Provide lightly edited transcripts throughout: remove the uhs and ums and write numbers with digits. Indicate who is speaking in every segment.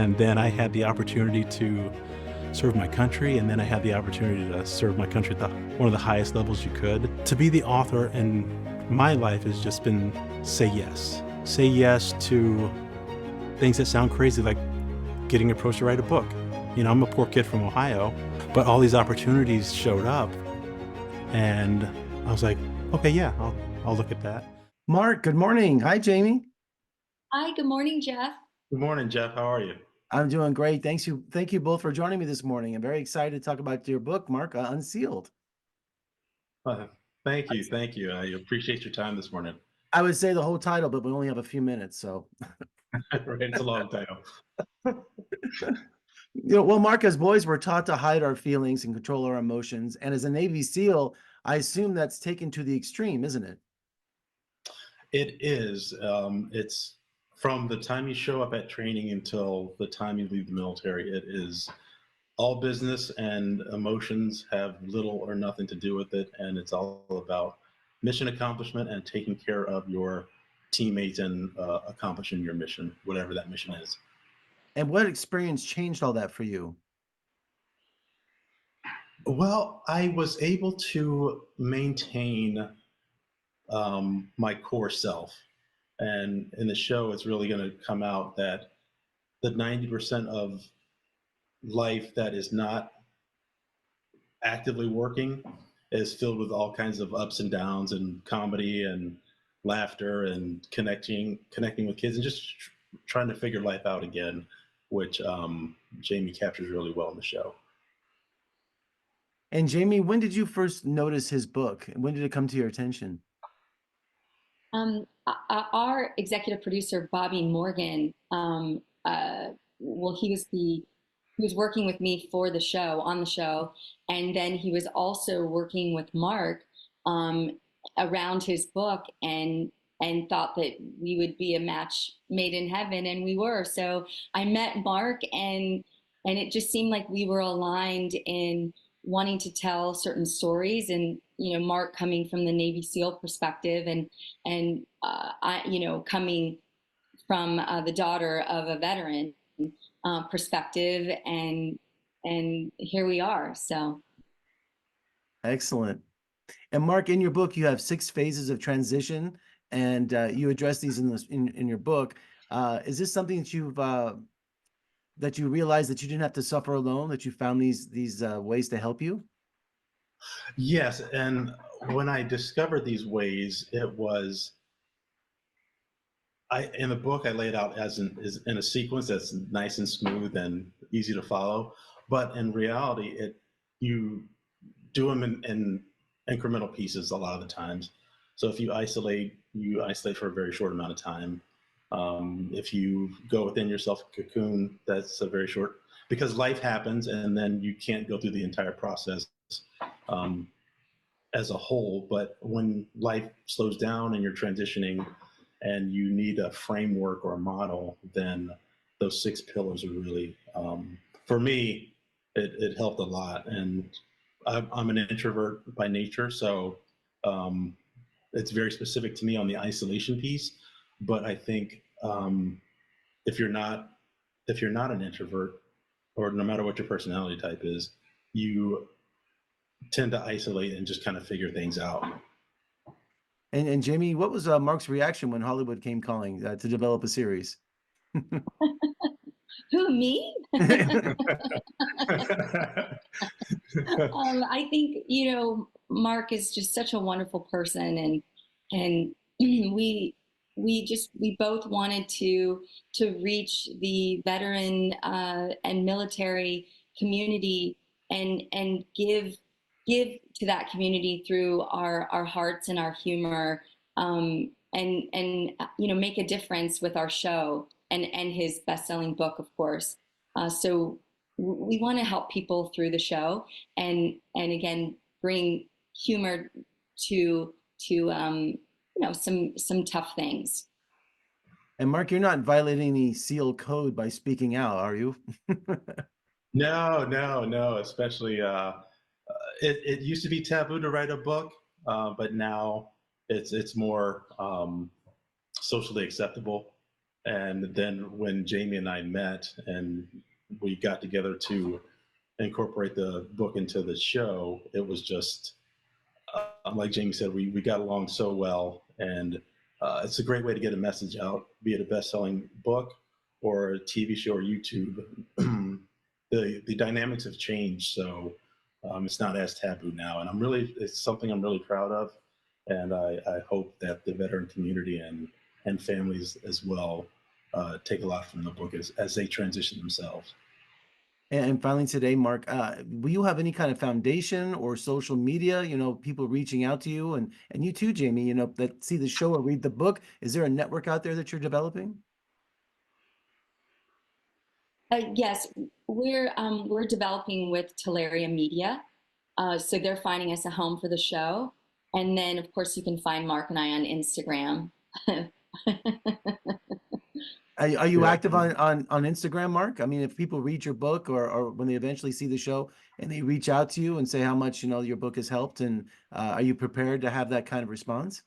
Speaker 1: And then I had the opportunity to serve my country, and then I had the opportunity to serve my country at one of the highest levels you could. To be the author in my life has just been say yes. Say yes to things that sound crazy, like getting approached to write a book. You know, I'm a poor kid from Ohio, but all these opportunities showed up, and I was like, okay, yeah, I'll look at that.
Speaker 2: Mark, good morning. Hi, Jamie.
Speaker 3: Hi, good morning, Jeff.
Speaker 4: Good morning, Jeff. How are you?
Speaker 2: I'm doing great. Thank you both for joining me this morning. I'm very excited to talk about your book, Mark, UnSEALed.
Speaker 4: Uh, Thank you. Thank you. I appreciate your time this morning.
Speaker 2: I would say the whole title, but we only have a few minutes, so.
Speaker 4: Right, it's a long title.
Speaker 2: Well, Mark, as boys, we're taught to hide our feelings and control our emotions. And as a Navy SEAL, I assume that's taken to the extreme, isn't it?
Speaker 4: It is. It's from the time you show up at training until the time you leave the military. It is all business, and emotions have little or nothing to do with it. And it's all about mission accomplishment and taking care of your teammates and accomplishing your mission, whatever that mission is.
Speaker 2: And what experience changed all that for you?
Speaker 4: Well, I was able to maintain my core self. And in the show, it's really going to come out that the 90% of life that is not actively working is filled with all kinds of ups and downs and comedy and laughter and connecting with kids and just trying to figure life out again, which Jamie captures really well in the show.
Speaker 2: And Jamie, when did you first notice his book? When did it come to your attention?
Speaker 3: Our executive producer, Bobby Morgan, well, he was working with me for the show, on the show, and then he was also working with Mark around his book, and thought that we would be a match made in heaven, and we were. So I met Mark, and it just seemed like we were aligned in wanting to tell certain stories. And Mark coming from the Navy SEAL perspective, and I, coming from the daughter of a veteran perspective, and here we are. So
Speaker 2: Excellent. And Mark, in your book, you have 6 phases of transition, and you address these in your book. Is this something that you realized that you didn't have to suffer alone, that you found these ways to help you?
Speaker 4: Yes, and when I discovered these ways, it was in the book I lay it out as in a sequence that's nice and smooth and easy to follow. But in reality, you do them in incremental pieces a lot of the times. So if you isolate for a very short amount of time. If you go within yourself, cocoon, that's a very short, because life happens, and then you can't go through the entire process as a whole. But when life slows down and you're transitioning and you need a framework or a model, then those 6 pillars are really, for me, it helped a lot. And I'm an introvert by nature, so it's very specific to me on the isolation piece. But I think if you're not an introvert, or no matter what your personality type is, you tend to isolate and just kind of figure things out.
Speaker 2: And Jamie, what was Mark's reaction when Hollywood came calling to develop a series?
Speaker 3: who, me? I think Mark is just such a wonderful person, and we both wanted to reach the veteran and military community, and give to that community through our hearts and our humor, and make a difference with our show and his best-selling book, of course. So we want to help people through the show, and again bring humor to some tough things.
Speaker 2: And Mark, you're not violating the SEAL code by speaking out, are you?
Speaker 4: No. Especially, it used to be taboo to write a book, but now it's more socially acceptable. And then when Jamie and I met and we got together to incorporate the book into the show, it was just, like Jamie said, we got along so well. And it's a great way to get a message out, be it a best-selling book or a TV show or YouTube. The dynamics have changed, so it's not as taboo now. And it's something I'm really proud of. And I hope that the veteran community and families as well take a lot from the book as they transition themselves.
Speaker 2: And finally today, Mark, will you have any kind of foundation or social media, people reaching out to you and you too, Jamie, that see the show or read the book? Is there a network out there that you're developing?
Speaker 3: Yes, we're developing with Teleria Media, so they're finding us a home for the show, and then of course you can find Mark and I on Instagram.
Speaker 2: Are you
Speaker 4: Yeah.
Speaker 2: active on Instagram, Mark? I mean, if people read your book or when they eventually see the show and they reach out to you and say how much, your book has helped, and are you prepared to have that kind of response?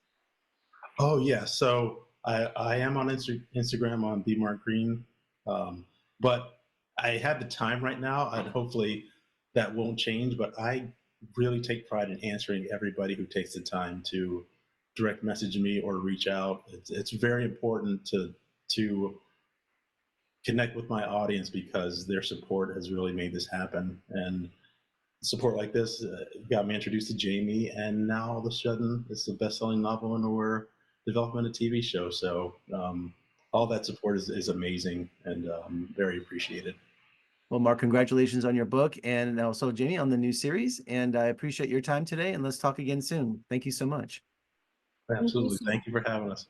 Speaker 4: Oh yeah, so I am on Instagram on the Mark Greene, but I have the time right now, and hopefully that won't change. But I really take pride in answering everybody who takes the time to direct message me or reach out. It's very important to connect with my audience because their support has really made this happen. And support like this got me introduced to Jamie, and now all of a sudden it's the best-selling novel and we're developing a TV show. So all that support is amazing and very appreciated.
Speaker 2: Well, Mark, congratulations on your book, and also Jamie on the new series. And I appreciate your time today, and let's talk again soon. Thank you so much.
Speaker 4: Absolutely. Thank you for having us.